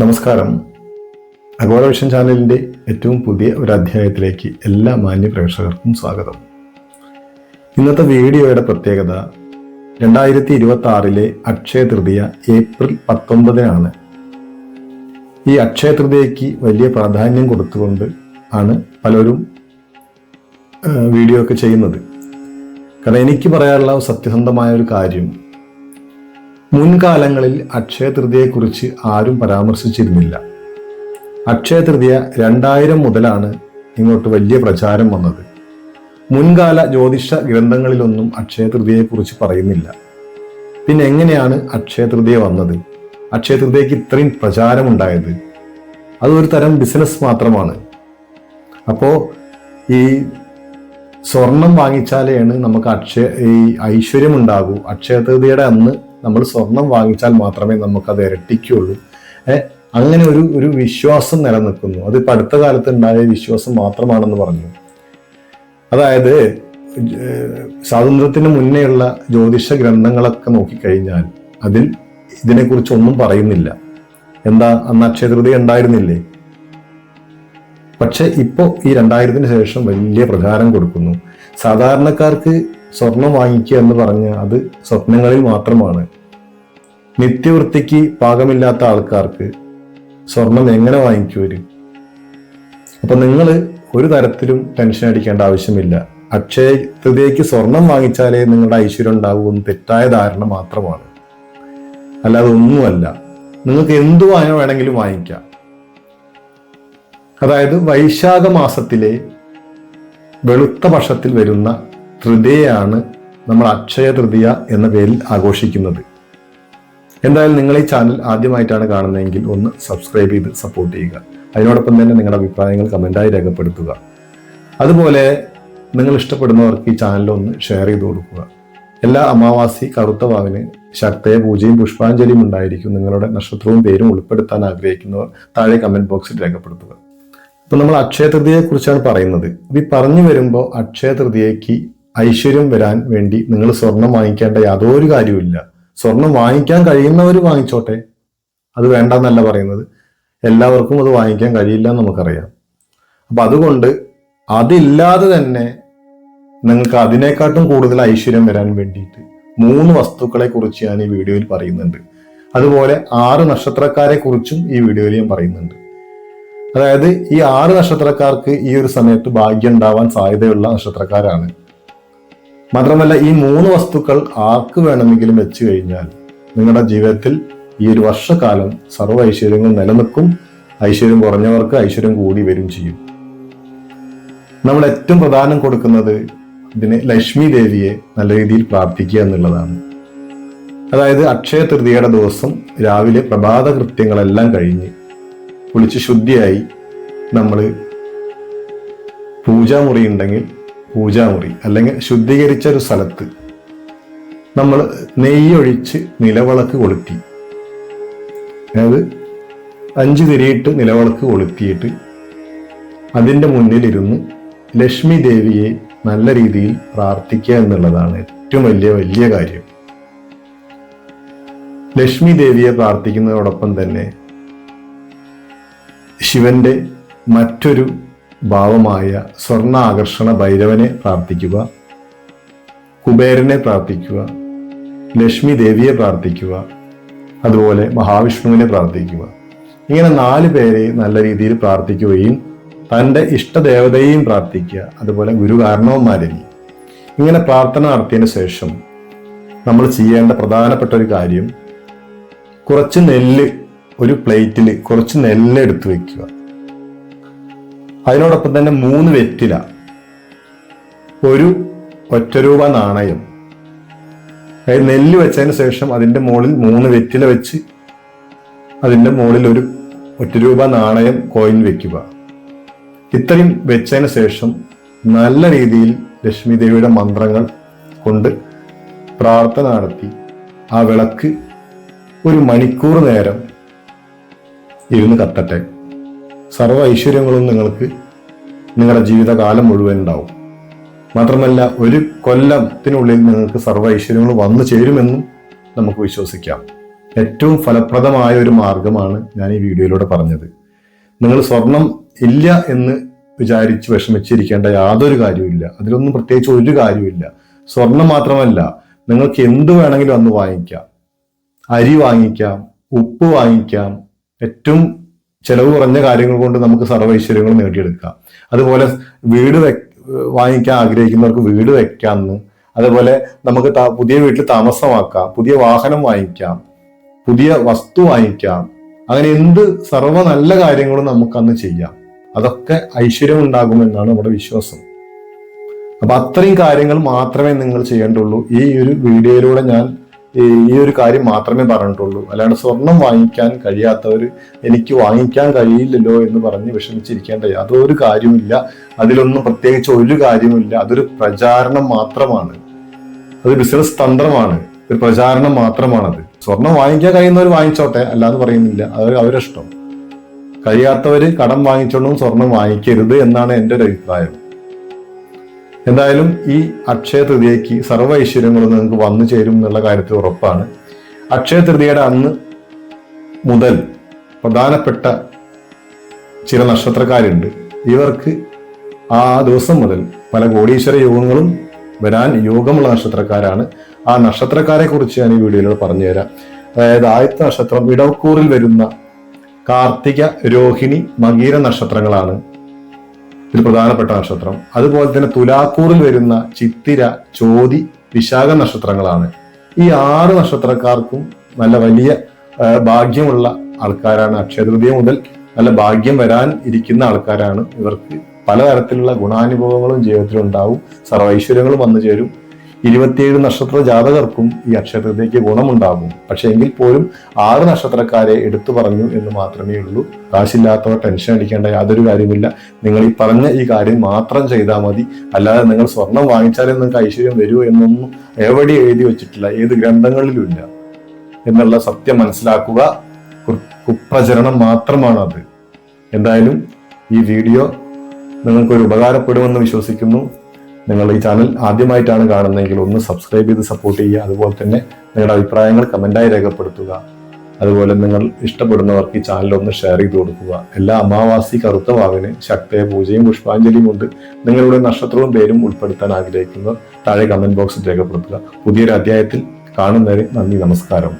നമസ്കാരം. Agora vision ചാനലിൻ്റെ ഏറ്റവും പുതിയ ഒരു അധ്യായത്തിലേക്ക് എല്ലാ മാന്യ പ്രേക്ഷകർക്കും സ്വാഗതം. ഇന്നത്തെ വീഡിയോയുടെ പ്രത്യേകത 2026 അക്ഷയ തൃതീയ ഏപ്രിൽ 19 ഈ അക്ഷയ തൃതീയയ്ക്ക് വലിയ പ്രാധാന്യം കൊടുത്തുകൊണ്ട് ആണ് പലരും വീഡിയോ ഒക്കെ ചെയ്യുന്നത്. കാരണം എനിക്ക് പറയാനുള്ള സത്യസന്ധമായ ഒരു കാര്യം, മുൻകാലങ്ങളിൽ അക്ഷയ തൃതീയയെക്കുറിച്ച് ആരും പരാമർശിച്ചിരുന്നില്ല. അക്ഷയ തൃതീയ 2000 മുതലാണ് ഇങ്ങോട്ട് വലിയ പ്രചാരം വന്നത്. മുൻകാല ജ്യോതിഷ ഗ്രന്ഥങ്ങളിലൊന്നും അക്ഷയ തൃതീയയെക്കുറിച്ച് പറയുന്നില്ല. പിന്നെ എങ്ങനെയാണ് അക്ഷയ തൃതീയ വന്നത്? അക്ഷയ തൃതീയക്ക് ഇത്രയും പ്രചാരമുണ്ടായത്? അതൊരു തരം ബിസിനസ് മാത്രമാണ്. അപ്പോൾ ഈ സ്വർണം വാങ്ങിച്ചാലാണ് നമുക്ക് ഈ ഐശ്വര്യം ഉണ്ടാകൂ. അക്ഷയ തൃതീയയുടെ അന്ന് നമ്മൾ സ്വർണം വാങ്ങിച്ചാൽ മാത്രമേ നമുക്കത് ഇരട്ടിക്കുള്ളൂ. അങ്ങനെ ഒരു വിശ്വാസം നിലനിൽക്കുന്നു. അത് ഇപ്പം അടുത്ത കാലത്ത് ഉണ്ടായ വിശ്വാസം മാത്രമാണെന്ന് പറഞ്ഞു. അതായത് സ്വാതന്ത്ര്യത്തിന് മുന്നേയുള്ള ജ്യോതിഷ ഗ്രന്ഥങ്ങളൊക്കെ നോക്കിക്കഴിഞ്ഞാൽ അതിൽ ഇതിനെക്കുറിച്ചൊന്നും പറയുന്നില്ല. എന്താ, അന്ന് അക്ഷയ തൃതീയ ഉണ്ടായിരുന്നില്ലേ? പക്ഷെ ഇപ്പോൾ ഈ 2000-ന് ശേഷം വലിയ പ്രചാരം കൊടുക്കുന്നു. സാധാരണക്കാർക്ക് സ്വർണം വാങ്ങിക്കുക എന്ന് പറഞ്ഞാൽ അത് സ്വപ്നങ്ങളിൽ മാത്രമാണ്. നിത്യവൃത്തിക്ക് പാകമില്ലാത്ത ആൾക്കാർക്ക് സ്വർണം എങ്ങനെ വാങ്ങിക്കുവരും? അപ്പൊ നിങ്ങൾ ഒരു തരത്തിലും ടെൻഷൻ അടിക്കേണ്ട ആവശ്യമില്ല. അക്ഷയ തൃതീയയ്ക്ക് സ്വർണം വാങ്ങിച്ചാലേ നിങ്ങളുടെ ഐശ്വര്യം ഉണ്ടാകൂ എന്ന് തെറ്റായ ധാരണ മാത്രമാണ്. അല്ലാതെ ഒന്നുമല്ല. നിങ്ങൾക്ക് എന്തു വേണമെങ്കിലും വാങ്ങിക്കാം. അതായത് വൈശാഖ മാസത്തിലെ വെളുത്ത പക്ഷത്തിൽ വരുന്ന തൃതീയയാണ് നമ്മൾ അക്ഷയ തൃതീയ എന്ന പേരിൽ ആഘോഷിക്കുന്നത്. എന്തായാലും നിങ്ങൾ ഈ ചാനൽ ആദ്യമായിട്ടാണ് കാണുന്നതെങ്കിൽ ഒന്ന് സബ്സ്ക്രൈബ് ചെയ്ത് സപ്പോർട്ട് ചെയ്യുക. അതിനോടൊപ്പം തന്നെ നിങ്ങളുടെ അഭിപ്രായങ്ങൾ കമൻ്റായി രേഖപ്പെടുത്തുക. അതുപോലെ നിങ്ങൾ ഇഷ്ടപ്പെടുന്നവർക്ക് ഈ ചാനൽ ഒന്ന് ഷെയർ ചെയ്ത് കൊടുക്കുക. എല്ലാ അമാവാസി കറുത്ത വാവിന് ശക്തയ പൂജയും പുഷ്പാഞ്ജലിയും ഉണ്ടായിരിക്കും. നിങ്ങളുടെ നക്ഷത്രവും പേരും ഉൾപ്പെടുത്താൻ ആഗ്രഹിക്കുന്നവർ താഴെ കമന്റ് ബോക്സിൽ രേഖപ്പെടുത്തുക. ഇപ്പൊ നമ്മൾ അക്ഷയ തൃതീയയെ കുറിച്ചാണ് പറയുന്നത്. ഈ പറഞ്ഞു വരുമ്പോൾ അക്ഷയ തൃതീയയ്ക്ക് ഐശ്വര്യം വരാൻ വേണ്ടി നിങ്ങൾ സ്വർണം വാങ്ങിക്കേണ്ട യാതൊരു കാര്യമില്ല. സ്വർണം വാങ്ങിക്കാൻ കഴിയുന്നവർ വാങ്ങിച്ചോട്ടെ, അത് വേണ്ടെന്നല്ല പറയുന്നത്. എല്ലാവർക്കും അത് വാങ്ങിക്കാൻ കഴിയില്ല എന്ന് നമുക്കറിയാം. അപ്പൊ അതുകൊണ്ട് അതില്ലാതെ തന്നെ നിങ്ങൾക്ക് അതിനെക്കാട്ടും കൂടുതൽ ഐശ്വര്യം വരാൻ വേണ്ടിയിട്ട് 3 വസ്തുക്കളെ കുറിച്ച് ഞാൻ ഈ വീഡിയോയിൽ പറയുന്നുണ്ട്. അതുപോലെ 6 നക്ഷത്രക്കാരെ കുറിച്ചും ഈ വീഡിയോയിൽ ഞാൻ പറയുന്നുണ്ട്. അതായത് ഈ 6 നക്ഷത്രക്കാർക്ക് ഈ ഒരു സമയത്ത് ഭാഗ്യം ഉണ്ടാവാൻ സാധ്യതയുള്ള നക്ഷത്രക്കാരാണ്. മാത്രമല്ല ഈ 3 വസ്തുക്കൾ ആർക്ക് വേണമെങ്കിലും വെച്ചു കഴിഞ്ഞാൽ നിങ്ങളുടെ ജീവിതത്തിൽ ഈ ഒരു വർഷക്കാലം സർവ്വ ഐശ്വര്യങ്ങൾ നിലനിൽക്കും. ഐശ്വര്യം കുറഞ്ഞവർക്ക് ഐശ്വര്യം കൂടി വരും ചെയ്യും. നമ്മൾ ഏറ്റവും പ്രധാനം കൊടുക്കുന്നത് ഇതിന് ലക്ഷ്മി ദേവിയെ നല്ല രീതിയിൽ പ്രാർത്ഥിക്കുക എന്നുള്ളതാണ്. അതായത് അക്ഷയ തൃതീയയുടെ ദിവസം രാവിലെ പ്രഭാത കൃത്യങ്ങളെല്ലാം കഴിഞ്ഞ് കുളിച്ച് ശുദ്ധിയായി നമ്മൾ പൂജാമുറി ഉണ്ടെങ്കിൽ പൂജാമുറി, അല്ലെങ്കിൽ ശുദ്ധീകരിച്ച ഒരു സ്ഥലത്ത് നമ്മൾ നെയ്യൊഴിച്ച് നിലവിളക്ക് കൊളുത്തി, അതായത് 5 തിരിയിട്ട് നിലവിളക്ക് കൊളുത്തിയിട്ട് അതിൻ്റെ മുന്നിലിരുന്ന് ലക്ഷ്മി ദേവിയെ നല്ല രീതിയിൽ പ്രാർത്ഥിക്കുക എന്നുള്ളതാണ് ഏറ്റവും വലിയ കാര്യം. ലക്ഷ്മി ദേവിയെ പ്രാർത്ഥിക്കുന്നതോടൊപ്പം തന്നെ ശിവന്റെ മറ്റൊരു ഭാവമായ സ്വർണ്ണ ആകർഷണ ഭൈരവനെ പ്രാർത്ഥിക്കുക, കുബേരനെ പ്രാർത്ഥിക്കുക, ലക്ഷ്മി ദേവിയെ പ്രാർത്ഥിക്കുക, അതുപോലെ മഹാവിഷ്ണുവിനെ പ്രാർത്ഥിക്കുക. ഇങ്ങനെ 4 പേരെ നല്ല രീതിയിൽ പ്രാർത്ഥിക്കുകയും തൻ്റെ ഇഷ്ടദേവതയെയും പ്രാർത്ഥിക്കുക, അതുപോലെ ഗുരുകാരണവന്മാരെയും. ഇങ്ങനെ പ്രാർത്ഥന നടത്തിയതിനു ശേഷം നമ്മൾ ചെയ്യേണ്ട പ്രധാനപ്പെട്ട ഒരു കാര്യം, കുറച്ച് നെല്ല് ഒരു പ്ലേറ്റിൽ കുറച്ച് നെല്ല് എടുത്തു വെക്കുക. അതിനോടൊപ്പം തന്നെ 3 വെറ്റില, ഒരു ഒറ്റരൂപ നാണയം, അതായത് നെല്ല് വെച്ചതിന് ശേഷം അതിൻ്റെ മുകളിൽ 3 വെറ്റില വെച്ച് അതിൻ്റെ മുകളിൽ ഒരു ഒറ്റരൂപ നാണയം കോയിൻ വെക്കുക. ഇത്രയും വെച്ചതിന് ശേഷം നല്ല രീതിയിൽ ലക്ഷ്മി ദേവിയുടെ മന്ത്രങ്ങൾ കൊണ്ട് പ്രാർത്ഥന നടത്തി ആ വിളക്ക് ഒരു മണിക്കൂർ നേരം ഇരുന്ന് കത്തട്ടെ. സർവ്വ ഐശ്വര്യങ്ങളും നിങ്ങൾക്ക് നിങ്ങളുടെ ജീവിതകാലം മുഴുവൻ ഉണ്ടാവും. മാത്രമല്ല ഒരു കൊല്ലത്തിനുള്ളിൽ നിങ്ങൾക്ക് സർവ്വ ഐശ്വര്യങ്ങൾ വന്നു ചേരുമെന്നും നമുക്ക് വിശ്വസിക്കാം. ഏറ്റവും ഫലപ്രദമായ ഒരു മാർഗമാണ് ഞാൻ ഈ വീഡിയോയിലൂടെ പറഞ്ഞത്. നിങ്ങൾ സ്വർണം ഇല്ല എന്ന് വിചാരിച്ച് വിഷമിച്ചിരിക്കേണ്ട യാതൊരു കാര്യമില്ല. അതിലൊന്നും പ്രത്യേകിച്ച് ഒരു കാര്യമില്ല. സ്വർണം മാത്രമല്ല, നിങ്ങൾക്ക് എന്ത് വേണമെങ്കിലും അന്ന് വാങ്ങിക്കാം. അരി വാങ്ങിക്കാം, ഉപ്പ് വാങ്ങിക്കാം. ഏറ്റവും ചെലവ് കുറഞ്ഞ കാര്യങ്ങൾ കൊണ്ട് നമുക്ക് സർവ്വൈശ്വര്യങ്ങൾ നേടിയെടുക്കാം. അതുപോലെ വീട് വാങ്ങിക്കാൻ ആഗ്രഹിക്കുന്നവർക്ക് വീട് വെക്കാമെന്ന്. അതുപോലെ നമുക്ക് പുതിയ വീട്ടിൽ താമസമാക്കാം, പുതിയ വാഹനം വാങ്ങിക്കാം, പുതിയ വസ്തു വാങ്ങിക്കാം. അങ്ങനെ എന്ത് സർവ്വ നല്ല കാര്യങ്ങളും നമുക്ക് അന്ന് ചെയ്യാം. അതൊക്കെ ഐശ്വര്യം ഉണ്ടാകുമെന്നാണ് നമ്മുടെ വിശ്വാസം. അപ്പൊ അത്രയും കാര്യങ്ങൾ മാത്രമേ നിങ്ങൾ ചെയ്യേണ്ടുള്ളൂ. ഈ ഒരു വീഡിയോയിലൂടെ ഞാൻ ഈ ഒരു കാര്യം മാത്രമേ പറഞ്ഞിട്ടുള്ളൂ. അല്ലാണ്ട് സ്വർണം വാങ്ങിക്കാൻ കഴിയാത്തവർ എനിക്ക് വാങ്ങിക്കാൻ കഴിയില്ലല്ലോ എന്ന് പറഞ്ഞ് വിഷമിച്ചിരിക്കേണ്ട യാതൊരു കാര്യമില്ല. അതിലൊന്നും പ്രത്യേകിച്ച് ഒരു കാര്യമില്ല. അതൊരു പ്രചാരണം മാത്രമാണ്. അത് ബിസിനസ് തന്ത്രമാണ്. ഒരു പ്രചാരണം മാത്രമാണത്. സ്വർണം വാങ്ങിക്കാൻ കഴിയുന്നവർ വാങ്ങിച്ചോട്ടെ, അല്ലാന്ന് പറയുന്നില്ല. അത് അവരിഷ്ടം. കഴിയാത്തവര് കടം വാങ്ങിച്ചോണ്ടും സ്വർണം വാങ്ങിക്കരുത് എന്നാണ് എൻ്റെ ഒരു അഭിപ്രായം. എന്തായാലും ഈ അക്ഷയ തൃതീയയ്ക്ക് സർവ്വ ഐശ്വര്യങ്ങളും നിങ്ങൾക്ക് വന്നു ചേരും എന്നുള്ള കാര്യത്തിൽ ഉറപ്പാണ്. അക്ഷയ തൃതീയയുടെ അന്ന് മുതൽ പ്രധാനപ്പെട്ട ചില നക്ഷത്രക്കാരുണ്ട്. ഇവർക്ക് ആ ദിവസം മുതൽ പല കോടീശ്വര യോഗങ്ങളും വരാൻ യോഗമുള്ള നക്ഷത്രക്കാരാണ്. ആ നക്ഷത്രക്കാരെ കുറിച്ച് ഞാൻ ഈ വീഡിയോയിലൂടെ പറഞ്ഞുതരാം. അതായത് ആദ്യത്തെ നക്ഷത്രം ഇടവക്കൂറിൽ വരുന്ന കാർത്തിക, രോഹിണി, മകീര നക്ഷത്രങ്ങളാണ് ഇതിൽ പ്രധാനപ്പെട്ട നക്ഷത്രം. അതുപോലെ തന്നെ തുലാക്കൂറിൽ വരുന്ന ചിത്തിര, ചോതി, വിശാഖ നക്ഷത്രങ്ങളാണ്. ഈ 6 നക്ഷത്രക്കാർക്കും നല്ല വലിയ ഭാഗ്യമുള്ള ആൾക്കാരാണ്. അക്ഷയതൃതീയ മുതൽ നല്ല ഭാഗ്യം വരാൻ ഇരിക്കുന്ന ആൾക്കാരാണ്. ഇവർക്ക് പലതരത്തിലുള്ള ഗുണാനുഭവങ്ങളും ജീവിതത്തിൽ ഉണ്ടാവും. സർവൈശ്വര്യങ്ങളും വന്നു ചേരും. 27 നക്ഷത്ര ജാതകർക്കും ഈ അക്ഷയതൃതീയയ്ക്ക് ഗുണമുണ്ടാകും. പക്ഷെ എങ്കിൽ പോലും 6 നക്ഷത്രക്കാരെ എടുത്തു പറഞ്ഞു എന്ന് മാത്രമേ ഉള്ളൂ. കാശില്ലാത്തവർ ടെൻഷൻ അടിക്കേണ്ട യാതൊരു കാര്യമില്ല. നിങ്ങൾ ഈ പറഞ്ഞ ഈ കാര്യം മാത്രം ചെയ്താൽ മതി. അല്ലാതെ നിങ്ങൾ സ്വർണം വാങ്ങിച്ചാലേ നിങ്ങൾക്ക് ഐശ്വര്യം വരൂ എന്നൊന്നും എവിടെ എഴുതി വെച്ചിട്ടില്ല, ഏത് ഗ്രന്ഥങ്ങളിലും ഇല്ല എന്നുള്ള സത്യം മനസ്സിലാക്കുക. കുപ്രചരണം മാത്രമാണ് അത്. എന്തായാലും ഈ വീഡിയോ നിങ്ങൾക്കൊരു ഉപകാരപ്പെടുമെന്ന് വിശ്വസിക്കുന്നു. നിങ്ങൾ ഈ ചാനൽ ആദ്യമായിട്ടാണ് കാണുന്നതെങ്കിൽ ഒന്ന് സബ്സ്ക്രൈബ് ചെയ്ത് സപ്പോർട്ട് ചെയ്യുക. അതുപോലെ തന്നെ നിങ്ങളുടെ അഭിപ്രായങ്ങൾ കമന്റായി രേഖപ്പെടുത്തുക. അതുപോലെ നിങ്ങൾ ഇഷ്ടപ്പെടുന്നവർക്ക് ഈ ചാനൽ ഒന്ന് ഷെയർ ചെയ്ത് കൊടുക്കുക. എല്ലാ അമാവാസി കറുത്ത വാവിന് ശക്തയ പൂജയും പുഷ്പാഞ്ജലിയും കൊണ്ട് നിങ്ങളുടെ നക്ഷത്രവും പേരും ഉൾപ്പെടുത്താൻ ആഗ്രഹിക്കുന്നവർ താഴെ കമന്റ് ബോക്സിൽ രേഖപ്പെടുത്തുക. പുതിയൊരു അധ്യായത്തിൽ കാണുന്നവരെ നന്ദി, നമസ്കാരം.